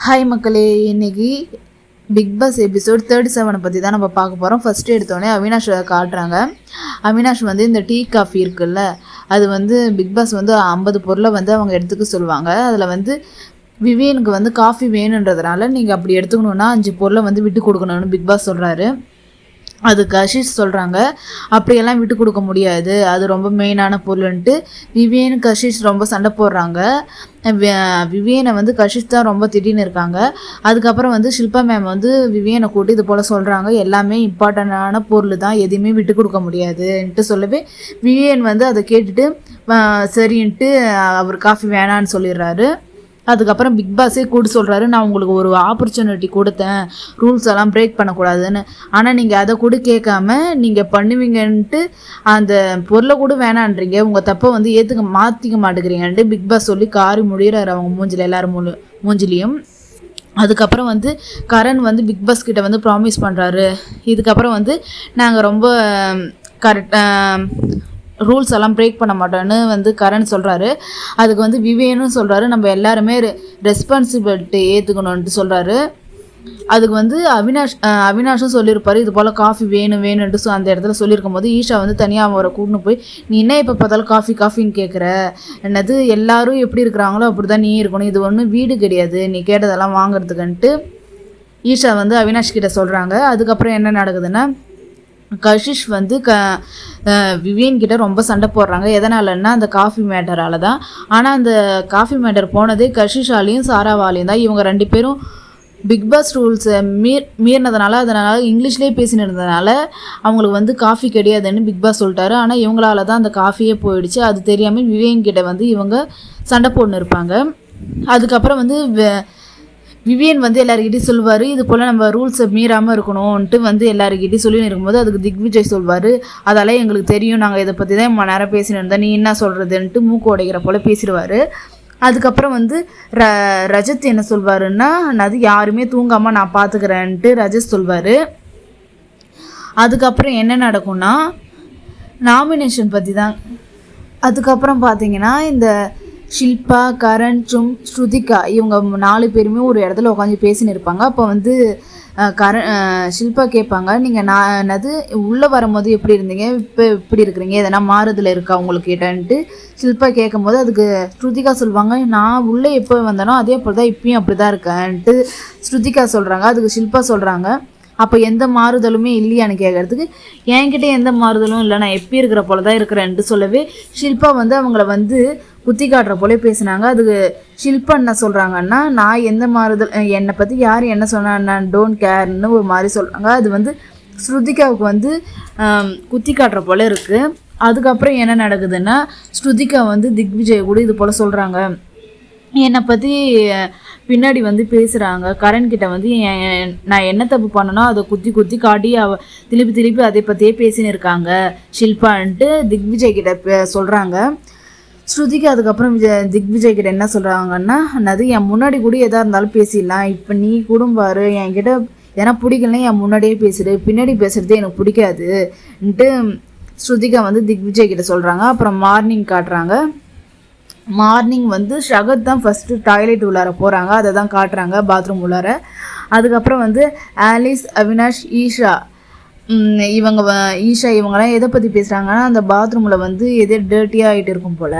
Hi மக்களே, இன்னைக்கு big pass episode 37 பற்றி தான் நம்ம பார்க்க போகிறோம். ஃபஸ்ட்டு எடுத்தோடனே அவினாஷ் காட்டுறாங்க. அவினாஷ் வந்து இந்த டீ காஃபி இருக்குல்ல, அது வந்து பிக் பாஸ் வந்து 50 பொருளை வந்து அவங்க எடுத்துக்க சொல்லுவாங்க. அதில் வந்து விவியனுக்கு வந்து காஃபி வேணுன்றதுனால நீங்கள் அப்படி எடுத்துக்கணுன்னா 5 பொருளை வந்து விட்டு கொடுக்கணும்னு பிக் பாஸ் சொல்கிறாரு. அது கஷிஷ் சொல்கிறாங்க, அப்படியெல்லாம் விட்டு கொடுக்க முடியாது, அது ரொம்ப மெயினான பொருள்ன்ட்டு விவியன் கஷிஷ் ரொம்ப சண்டை போடுறாங்க. விவியனை வந்து கஷிஷ் தான் ரொம்ப திடீர்னு இருக்காங்க. அதுக்கப்புறம் வந்து ஷில்பா மேம் வந்து விவியனை கூட்டி இது போல் சொல்கிறாங்க, எல்லாமே இம்பார்ட்டண்டான பொருள் தான், எதையுமே விட்டு கொடுக்க முடியாதுன்ட்டு சொல்லவே விவியன் வந்து அதை கேட்டுட்டு சரின்ட்டு அவர் காஃபி வேணான்னு சொல்லிடுறாரு. அதுக்கப்புறம் பிக் பாஸே கூட சொல்கிறாரு, நான் உங்களுக்கு ஒரு ஆப்பர்ச்சுனிட்டி கொடுத்தேன் ரூல்ஸ் எல்லாம் பிரேக் பண்ணக்கூடாதுன்னு, ஆனால் நீங்கள் அதை கூட கேட்காம நீங்கள் பண்ணுவீங்கன்ட்டு அந்த பொருளை கூட வேணான்றீங்க, உங்கள் தப்பை வந்து மாற்றிக்க மாட்டேங்கிறீங்கன்ட்டு பிக் பாஸ் சொல்லி காரி முடிகிறாரு அவங்க மூஞ்சில், எல்லோரும் மூஞ்சிலையும். அதுக்கப்புறம் வந்து கரண் வந்து பிக் பாஸ் கிட்ட வந்து ப்ராமிஸ் பண்ணுறாரு, இதுக்கப்புறம் வந்து நாங்கள் ரொம்ப ரூல்ஸ் எல்லாம் பிரேக் பண்ண மாட்டோன்னு வந்து கரண் சொல்கிறாரு. அதுக்கு வந்து விவேனும் சொல்கிறாரு, நம்ம எல்லாருமே ரெஸ்பான்சிபிலிட்டி ஏற்றுக்கணுன்ட்டு சொல்கிறாரு. அதுக்கு வந்து அவினாஷும் சொல்லியிருப்பார், இது போல் காஃபி வேணும்ன்ட்டு அந்த இடத்துல சொல்லியிருக்கும் போது ஈஷா வந்து தனியாக அவரை கூட்டின்னு போய், நீ என்ன எப்போ பார்த்தாலும் காஃபின்னு கேட்குற, என்னது எல்லாரும் எப்படி இருக்கிறாங்களோ அப்படி தான் நீ இருக்கணும், இது ஒன்றும் வீடு கிடையாது நீ கேட்டதெல்லாம் வாங்குறதுக்குன்ட்டு ஈஷா வந்து அவினாஷ் கிட்ட சொல்கிறாங்க. அதுக்கப்புறம் என்ன நடக்குதுன்னா, கஷிஷ் வந்து விவியன் கிட்ட ரொம்ப சண்டை போடுறாங்க. எதனாலன்னா அந்த காஃபி மேட்டரால் தான். ஆனால் அந்த காஃபி மேட்டர் போனதே கஷிஷாலையும் சாராவாலையும் தான். இவங்க 2 பேரும் பிக் பாஸ் ரூல்ஸை மீறினதுனால, அதனால் இங்கிலீஷ்லேயே பேசின்னு இருந்ததுனால அவங்களுக்கு வந்து காஃபி கிடையாதுன்னு பிக் பாஸ் சொல்லிட்டாரு. ஆனால் இவங்களால தான் அந்த காஃபியே போயிடுச்சு. அது தெரியாமல் விவியன் கிட்ட வந்து இவங்க சண்டை போட்டுன்னு இருப்பாங்க. அதுக்கப்புறம் வந்து விவியன் வந்து எல்லாருக்கிட்டையும் சொல்லுவார், இது போல் நம்ம ரூல்ஸை மீறாமல் இருக்கணும்ன்ட்டு வந்து எல்லாருக்கிட்டையும் சொல்லி இருக்கும்போது அதுக்கு திக்விஜய் சொல்வார், அதெல்லாம் எங்களுக்கு தெரியும், நாங்கள் இதை பற்றி தான் நேரம் பேசின்னு இருந்தோம், நீ என்ன சொல்கிறதுன்ட்டு மூக்கு உடைக்கிற போல் பேசிடுவார். அதுக்கப்புறம் வந்து ரஜத் என்ன சொல்வாருன்னா, அது யாருமே தூங்காமல் நான் பார்த்துக்கிறேன்ட்டு ரஜத் சொல்வார். அதுக்கப்புறம் என்ன நடக்கும்னா நாமினேஷன் பற்றி தான். அதுக்கப்புறம் பார்த்தீங்கன்னா இந்த ஷில்பா, கரண், ஸ்ருதிகா இவங்க 4 பேருமே ஒரு இடத்துல உட்காந்து பேசின்னு இருப்பாங்க. அப்போ வந்து ஷில்பா கேட்பாங்க, நீங்கள் என்னது உள்ளே வரும்போது எப்படி இருந்தீங்க, இப்போ எப்படி இருக்கிறீங்க, எதனா மாறுதல் இருக்கா உங்களுக்கு கேட்டேன்ட்டு ஷில்பா கேட்கும் போது அதுக்கு ஸ்ருதிகா சொல்லுவாங்க, நான் உள்ளே எப்போ வந்தேனோ அதே போல் தான் இப்பயும் அப்படி தான் இருக்கேன்ட்டு ஸ்ருதிகா சொல்கிறாங்க. அதுக்கு ஷில்பா சொல்கிறாங்க, அப்போ எந்த மாறுதலுமே இல்லையான்னு கேட்குறதுக்கு, என்கிட்ட எந்த மாறுதலும் இல்லை, நான் எப்படி இருக்கிற போல தான் இருக்கிறேன்ட்டு சொல்லவே ஷில்பா வந்து அவங்கள வந்து குத்தி காட்டுற போல பேசினாங்க. அதுக்கு ஷில்பா என்ன சொல்கிறாங்கன்னா, நான் எந்த மாறுதல், என்னை பற்றி யார் என்ன சொன்னால் நான் டோன்ட் கேர்னு ஒரு மாதிரி சொல்கிறாங்க. அது வந்து ஸ்ருதிகாவுக்கு வந்து குத்தி காட்டுற போல இருக்குது. அதுக்கப்புறம் என்ன நடக்குதுன்னா, ஸ்ருதிகா வந்து திக்விஜய் கூட இது போல் சொல்கிறாங்க, என்னை பற்றி பின்னாடி வந்து பேசுகிறாங்க, கரண்கிட்ட வந்து நான் என்ன தப்பு பண்ணனோ அதை குத்தி காட்டி திருப்பி அதை பற்றியே பேசின்னு இருக்காங்க ஷில்பான்ட்டு திக்விஜய் கிட்ட சொல்கிறாங்க. ஸ்ருதிக்கு அதுக்கப்புறம் திக்விஜய் கிட்ட என்ன சொல்கிறாங்கன்னா, அது என் முன்னாடி கூட எதாக இருந்தாலும் பேசிடலாம், இப்போ நீ கூட பாரு, என்கிட்ட ஏன்னா பிடிக்கலன்னா என் முன்னாடியே பேசுடு, பின்னாடி பேசுகிறது எனக்கு பிடிக்காதுன்ட்டு ஸ்ருதிகா வந்து திக்விஜய் கிட்ட சொல்கிறாங்க. அப்புறம் மார்னிங் காட்டுறாங்க. மார்னிங் வந்து ஷகத் தான் ஃபஸ்ட்டு டாய்லெட் உள்ளார போகிறாங்க, அதை தான் காட்டுறாங்க, பாத்ரூம் உள்ளார. அதுக்கப்புறம் வந்து ஆலிஸ், அவினாஷ், ஈஷா இவங்கெல்லாம் எதை பற்றி பேசுகிறாங்கன்னா, அந்த பாத்ரூமில் வந்து எதோ டர்ட்டியாக ஆகிட்டு இருக்கும் போல்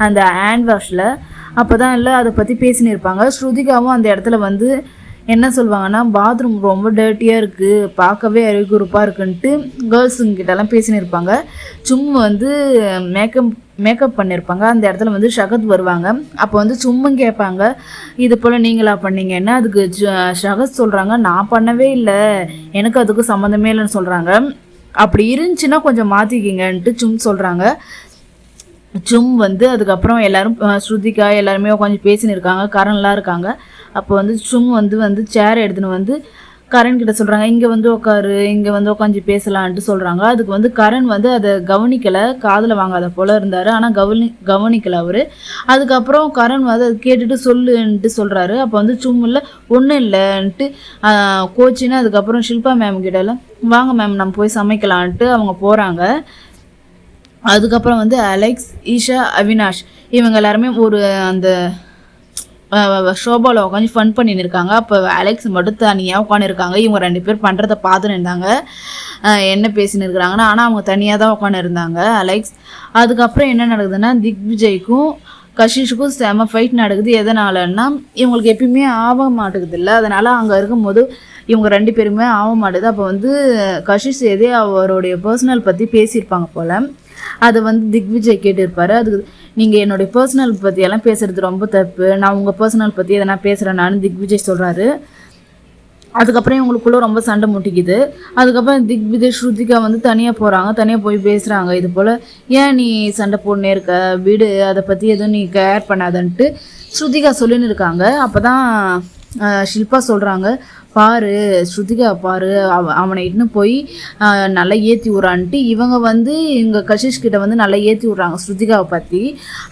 அந்த ஹேண்ட் வாஷில், அப்போ தான் இல்லை அதை பற்றி பேசின்னு இருப்பாங்க. ஸ்ருதிகாவும் அந்த இடத்துல வந்து என்ன சொல்லுவாங்கன்னா, பாத்ரூம் ரொம்ப டர்ட்டியாக இருக்குது, பார்க்கவே அழுகுறுப்பாக இருக்குன்ட்டு கேர்ள்ஸுங்கிட்டலாம் பேசின்னு இருப்பாங்க. சும்மா வந்து மேக்கப் பண்ணியிருப்பாங்க. அந்த இடத்துல வந்து ஷகத் வருவாங்க. அப்போ வந்து சும்மா கேட்பாங்க, இது போல் நீங்களா பண்ணீங்கன்னா, அதுக்கு ஷகத் சொல்கிறாங்க, நான் பண்ணவே இல்லை, எனக்கு அதுக்கு சம்மந்தமே இல்லைன்னு சொல்கிறாங்க. அப்படி இருந்துச்சுன்னா கொஞ்சம் மாற்றிக்கிங்கன்ட்டு சொல்கிறாங்க. வந்து அதுக்கப்புறம் எல்லோரும் ஸ்ருதிகா எல்லாருமே உட்காந்து பேசின்னு இருக்காங்க, கரண்லாம் இருக்காங்க. அப்போ வந்து வந்து சேர் எடுத்துன்னு வந்து கரண் கிட்ட சொல்கிறாங்க, இங்கே வந்து உட்காரு, இங்கே வந்து உட்காந்து பேசலான்ட்டு சொல்கிறாங்க. அதுக்கு வந்து கரண் வந்து அதை கவனிக்கலை, காதில் வாங்காத போல் இருந்தார், ஆனால் கவனிக்கலை அவர். அதுக்கப்புறம் கரண் வந்து அதை கேட்டுட்டு சொல்லுன்ட்டு சொல்கிறாரு. அப்போ வந்து இல்லை ஒன்றும் இல்லைன்ட்டு கோச்சின்னு அதுக்கப்புறம் ஷில்பா மேம் கிட்டலாம், வாங்க மேம் நம்ம போய் சமைக்கலான்ட்டு அவங்க போகிறாங்க. அதுக்கப்புறம் வந்து அலெக்ஸ், ஈஷா, அவினாஷ் இவங்க எல்லாருமே ஒரு அந்த ஷோபாவில் உட்காந்து ஃபன் பண்ணின்னு இருக்காங்க. அப்போ அலெக்ஸ் மட்டும் தனியாக உட்காந்துருக்காங்க. இவங்க 2 பேர் பண்ணுறதை பார்த்துன்னு இருந்தாங்க, என்ன பேசின்னு இருக்கிறாங்கன்னா. ஆனால் அவங்க தனியாக தான் உட்காந்து இருந்தாங்க அலெக்ஸ். அதுக்கப்புறம் என்ன நடக்குதுன்னா, திக்விஜய்க்கும் கஷிஷுக்கும் செம ஃபைட் நடக்குது. எதனாலன்னா, இவங்களுக்கு எப்பயுமே ஆக மாட்டேங்குது இல்லை, அதனால் அங்கே இருக்கும்போது இவங்க 2 பேருமே ஆக மாட்டேது. அப்போ கஷிஷ் எதே அவருடைய பர்சனல் பற்றி பேசியிருப்பாங்க போல். அதை திக்விஜய் கேட்டிருப்பாரு. அதுக்கு நீங்கள் என்னுடைய பர்சனல் பற்றியெல்லாம் பேசுகிறது ரொம்ப தப்பு, நான் உங்கள் பர்சனல் பற்றி எதனா பேசுகிறேன் நான் திக்விஜய் சொல்கிறாரு. அதுக்கப்புறம் இவங்களுக்குள்ளே ரொம்ப சண்டை முட்டிக்குது. அதுக்கப்புறம் திக்விஜய் ஸ்ருதிகா தனியாக போகிறாங்க. தனியாக போய் பேசுகிறாங்க. இது போல் ஏன் நீ சண்டை போடனே இருக்க, வீடு அதை பற்றி எதுவும் நீ கேர் பண்ணாதன்ட்டு ஸ்ருதிகா சொல்லின்னு இருக்காங்க. அப்போ தான் ஷில்பா சொல்கிறாங்க, பாரு ஸ்ருதிகா பாரு, அவனை இன்னும் போய் நல்லா ஏற்றி விட்றான்ட்டு இவங்க இங்கே கஷிஷ் கிட்ட நல்லா ஏற்றி விட்றாங்க ஸ்ருதிகாவை பற்றி.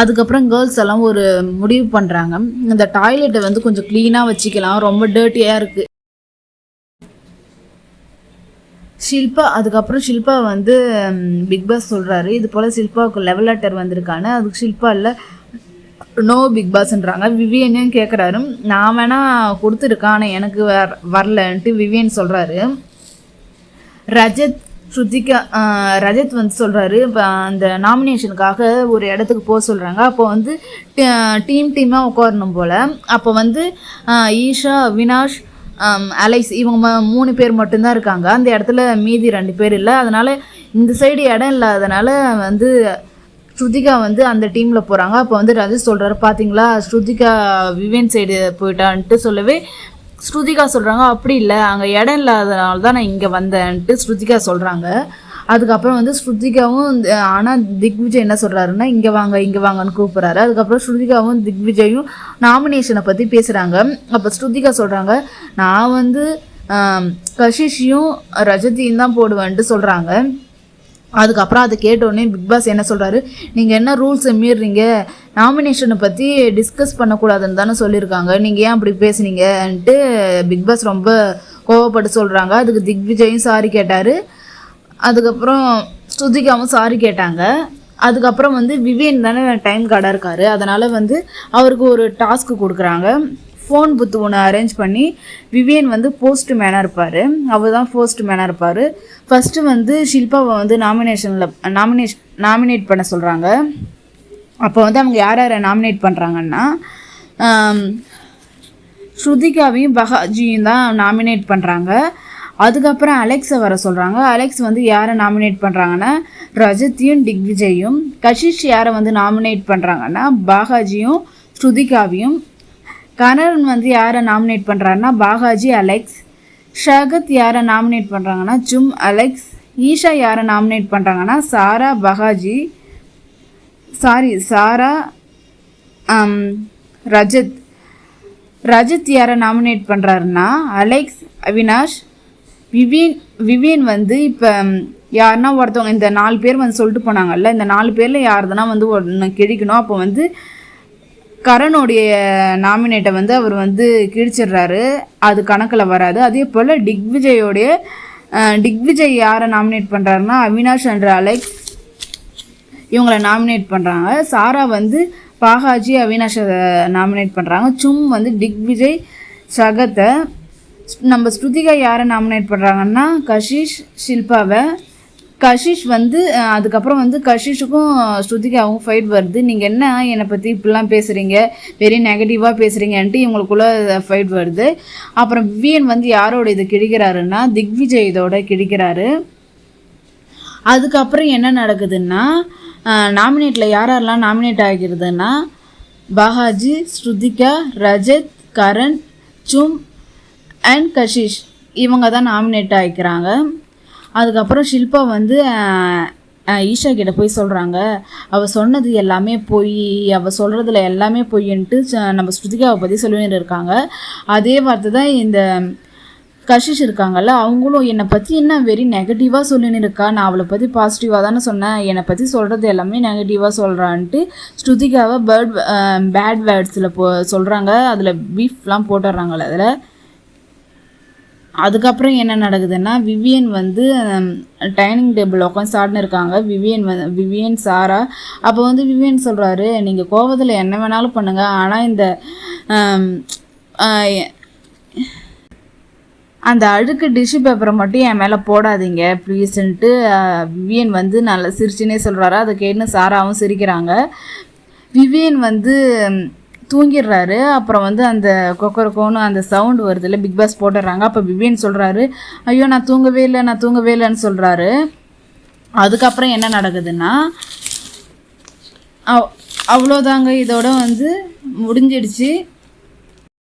அதுக்கப்புறம் கேர்ள்ஸ் எல்லாம் ஒரு முடிவு பண்ணுறாங்க, இந்த டாய்லெட்டை கொஞ்சம் க்ளீனாக வச்சுக்கலாம், ரொம்ப டர்ட்டியாக இருக்குது ஷில்பா. அதுக்கப்புறம் ஷில்பா பிக் பாஸ் சொல்கிறாரு, இது போல் ஷில்பாவுக்கு லெவல் லெட்டர் வந்திருக்கான்னு. அதுக்கு ஷில்பா இல்லை, நோ பிக் பாஸ்ன்றாங்க. விவியனையும் கேட்குறாரு, நான் வேணால் கொடுத்துருக்கேன் ஆனால் எனக்கு வரலன்ட்டு விவியன் சொல்கிறாரு. ரஜத் சொல்கிறாரு, இப்போ அந்த நாமினேஷனுக்காக ஒரு இடத்துக்கு போக சொல்கிறாங்க. அப்போ டீமாக உட்காரணும் போல். அப்போ ஈஷா, வினாஷ், அலைஸ் இவங்க 3 பேர் மட்டும்தான் இருக்காங்க. அந்த இடத்துல மீதி 2 பேர் இல்லை. அதனால் இந்த சைடு இடம் இல்லாதனால ஸ்ருதிகா அந்த டீமில் போகிறாங்க. அப்போ ரஜத் சொல்கிறாரு, பார்த்தீங்களா ஸ்ருதிகா விவேன் சைடு போயிட்டான்ட்டு சொல்லவே ஸ்ருதிகா சொல்கிறாங்க, அப்படி இல்லை அங்கே இடம் இல்லாதனால தான் நான் இங்கே வந்தேன்ட்டு ஸ்ருதிகா சொல்கிறாங்க. அதுக்கப்புறம் ஸ்ருதிகாவும் ஆனால் திக்விஜய் என்ன சொல்கிறாருன்னா, இங்கே வாங்கன்னு கூப்பிட்றாரு. அதுக்கப்புறம் ஸ்ருதிகாவும் திக்விஜயும் நாமினேஷனை பற்றி பேசுகிறாங்க. அப்போ ஸ்ருதிகா சொல்கிறாங்க, நான் கஷிஷையும் ரஜத்தையும் தான் போடுவேன்ட்டு சொல்கிறாங்க. அதுக்கப்புறம் அதை கேட்டோடனே பிக் பாஸ் என்ன சொல்கிறாரு, நீங்கள் என்ன ரூல்ஸை மீறுறீங்க, நாமினேஷனை பற்றி டிஸ்கஸ் பண்ணக்கூடாதுன்னு தானே சொல்லியிருக்காங்க, நீங்கள் ஏன் அப்படி பேசுனீங்கன்ட்டு பிக் பாஸ் ரொம்ப கோவப்பட்டு சொல்கிறாங்க. அதுக்கு திக்விஜயும் சாரி கேட்டார். அதுக்கப்புறம் ஸ்ருதிகாவும் சாரி கேட்டாங்க. அதுக்கப்புறம் விவேன் தானே டைம் கார்டாக இருக்கார், அதனால் அவருக்கு ஒரு டாஸ்க்கு கொடுக்குறாங்க. ஃபோன் புத்து ஒன்று அரேஞ்ச் பண்ணி விவியன் போஸ்ட் மேனாக இருப்பார், அவர் தான் போஸ்ட் மேனாக இருப்பார். ஃபஸ்ட்டு ஷில்பாவை நாமினேட் பண்ண சொல்கிறாங்க. அப்போ அவங்க யாரை நாமினேட் பண்ணுறாங்கன்னா, ஸ்ருதிகாவையும் பஹாஜியும் தான் நாமினேட் பண்ணுறாங்க. அதுக்கப்புறம் அலெக்ஸை வர சொல்கிறாங்க. அலெக்ஸ் யாரை நாமினேட் பண்ணுறாங்கன்னா, ரஜத்தையும் திக்விஜயும். கஷிஷ் யாரை நாமினேட் பண்ணுறாங்கன்னா, பாகாஜியும் ஸ்ருதிகாவையும். கரண் யாரை நாமினேட் பண்ணுறாருன்னா, பாகாஜி, அலெக்ஸ். ஷகத் யாரை நாமினேட் பண்ணுறாங்கன்னா, ஜும், அலெக்ஸ். ஈஷா யாரை நாமினேட் பண்ணுறாங்கன்னா, சாரா, பஹாஜி, சாரா, ரஜத் யாரை நாமினேட் பண்ணுறாருன்னா, அலெக்ஸ், அவினாஷ், விவியன் இப்போ யாருன்னா ஒருத்தவங்க இந்த 4 பேர் சொல்லிட்டு போனாங்கல்ல, இந்த 4 பேரில் யாருதுன்னா ஒன்று கிழிக்கணும். அப்போ கரனுடைய நாமினேட்டை அவர் கிழிச்சிடுறாரு, அது கணக்கில் வராது. அதே போல் திக்விஜய் யாரை நாமினேட் பண்ணுறாருன்னா, அவினாஷ் என்ற அலெக்ஸ் இவங்களை நாமினேட் பண்ணுறாங்க. சாரா பாகாஜி, அவினாஷை நாமினேட் பண்ணுறாங்க. சும் திக்விஜய், சகத்தை. நம்ம ஸ்ருதிகா யாரை நாமினேட் பண்ணுறாங்கன்னா, கஷிஷ், ஷில்பாவை. கஷிஷ் அதுக்கப்புறம் கஷிஷுக்கும் ஸ்ருதிகாவும் ஃபைட் வருது. நீங்கள் என்ன என்னை பற்றி இப்படிலாம் பேசுகிறீங்க, வெரி நெகட்டிவாக பேசுகிறீங்கன்ட்டு இவங்களுக்குள்ளே ஃபைட் வருது. அப்புறம் விவியன் யாரோட இது கிழிக்கிறாருன்னா, திக்விஜய் இதோட கிழிக்கிறாரு. அதுக்கப்புறம் என்ன நடக்குதுன்னா, நாமினேட்டில் யாரெல்லாம் நாமினேட் ஆகிக்கிறதுன்னா, பஹாஜி, ஸ்ருதிகா, ரஜத், கரண், சும் அண்ட் கஷிஷ் இவங்க தான் நாமினேட் ஆகிக்கிறாங்க. அதுக்கப்புறம் ஷில்பா ஈஷா கிட்ட போய் சொல்கிறாங்க, அவள் சொன்னது எல்லாமே பொய், அவள் சொல்கிறதுல எல்லாமே பொய்ன்ட்டு நம்ம ஸ்ருதிகாவை பற்றி சொல்லிட்டு இருக்காங்க. அதே வார்த்தை தான் இந்த கஷிஷ் இருக்காங்கல்ல, அவங்களும் என்னை பற்றி என்ன வெரி நெகட்டிவாக சொல்லின்னு இருக்கா, நான் அவளை பற்றி பாசிட்டிவாக தானே சொன்னேன், என்னை பற்றி சொல்கிறது எல்லாமே நெகட்டிவாக சொல்கிறான்ட்டு ஸ்ருதிகாவை பேட் வேர்ட்ஸில் சொல்கிறாங்க. அதில் பீஃப்லாம் போட்டுடுறாங்கல்ல, அதில் அதுக்கப்புறம் என்ன நடக்குதுன்னா விவியன் வந்து டைனிங் டேபிள் உட்காந்து சாப்பிட்னு இருக்காங்க. விவியன் சாரா. அப்போ வந்து விவியன் சொல்கிறாரு, நீங்கள் கோவத்தில் என்ன வேணாலும் பண்ணுங்கள், ஆனால் இந்த அந்த அழுக்கு டிஷ்யூ பேப்பரை மட்டும் என் மேலே போடாதீங்க ப்ளீஸ்ன்ட்டு விவியன் வந்து நல்லா சிரிச்சுனே சொல்கிறாரு. அதை கேட்டு சாராவும் சிரிக்கிறாங்க. விவியன் வந்து தூங்கிடுறாரு. அப்புறம் வந்து அந்த கொக்கரக்கோன்னு அந்த சவுண்டு வருது இல்லை, பிக் பாஸ் போட்டுடுறாங்க. அப்போ விவியன் சொல்கிறாரு, ஐயோ நான் தூங்கவே இல்லைன்னு சொல்கிறாரு. அதுக்கப்புறம் என்ன நடக்குதுன்னா அவ்வளோதாங்க, இதோட வந்து முடிஞ்சிடுச்சு.